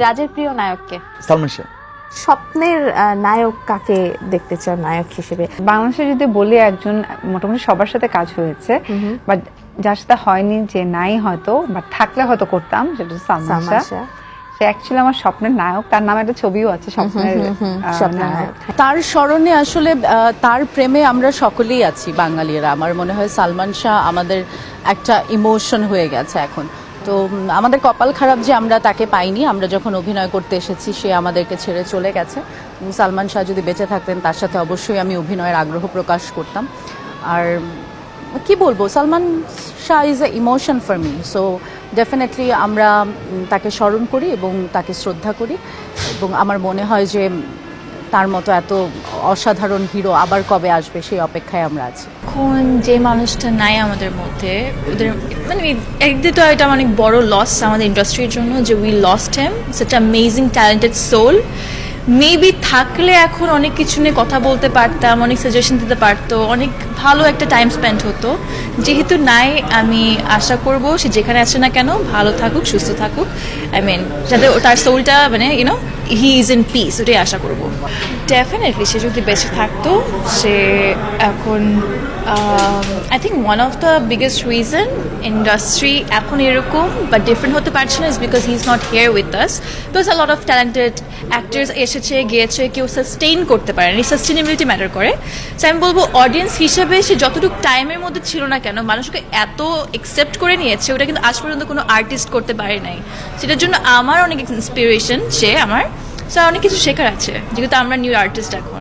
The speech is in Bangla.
রাজের প্রিয় নায়ককে? সালমান শাহ। স্বপ্নের নায়ক কাকে দেখতে চাও নায়ক হিসেবে? বাংলাদেশে যদি বলি একজন মোটামুটি সবার সাথে কাজ হয়েছে, বাট যার সাথে হয়নি যে নাই হয়তো, বাট থাকলে হয়তো করতাম, সেটা হচ্ছে সালমান শাহ। সে অ্যাকচুয়ালি আমার স্বপ্নের নায়ক, তার নামে একটা ছবিও আছে স্বপ্নের নায়ক। তার স্মরণে আসলে তার প্রেমে আমরা সকলেই আছি বাঙালিরা। আমার মনে হয় সালমান শাহ আমাদের একটা ইমোশন হয়ে গেছে এখন। তো আমাদের কপাল খারাপ যে আমরা তাকে পাইনি। আমরা যখন অভিনয় করতে এসেছি সে আমাদেরকে ছেড়ে চলে গেছে। সালমান শাহ যদি বেঁচে থাকতেন তার সাথে অবশ্যই আমি অভিনয়ের আগ্রহ প্রকাশ করতাম। আর কি বলবো, Salman Shah is a emotion for me. So definitely আমরা তাকে স্মরণ করি এবং তাকে শ্রদ্ধা করি, এবং আমার মনে হয় যে তার মতো এত অসাধারণ হিরো আবার কবে আসবে সেই অপেক্ষায় আমরা আছি। এখন যে মানুষটা নাই আমাদের মধ্যে, ওদের মানে একদিকে তো এটা অনেক বড় লস আমাদের ইন্ডাস্ট্রির জন্য যে উই লস্ট হিম, সেটা অ্যামেজিং ট্যালেন্টেড সোল। মেবি থাকলে এখন অনেক কিছু নিয়ে কথা বলতে পারতাম, অনেক সাজেশন দিতে পারতো, অনেক ভালো একটা টাইম স্পেন্ড হতো। যেহেতু নাই, আমি আশা করব সে যেখানে আছে না কেন ভালো থাকুক, সুস্থ থাকুক। আই মিন যাতে তার সোলটা মানে YONO he is in peace, ওটাই আশা করব। ডেফিনেটলি সে যদি বেঁচে থাকতো, সে এখন I think one of the biggest reason industry এখন এরকম বা ডিফারেন্ট হতে পারছে না is because he is not here with us. Because a lot of talented actors এসেছে গিয়েছে, কেউ সাস্টেইন করতে পারেনি, সাস্টেনেবিলিটি ম্যাটার করে। সো আমি বলবো অডিয়েন্স হিসেবে সে যতটুকু টাইমের মধ্যে ছিল না কেন মানুষকে এত একসেপ্ট করে নিয়েছে, ওটা কিন্তু আজ পর্যন্ত কোনো আর্টিস্ট করতে পারে নাই। সেটার জন্য আমার অনেক ইন্সপিরেশন সে আমার, অনেক কিছু শেখার আছে, যেহেতু আমরা নিউ আর্টিস্ট এখন।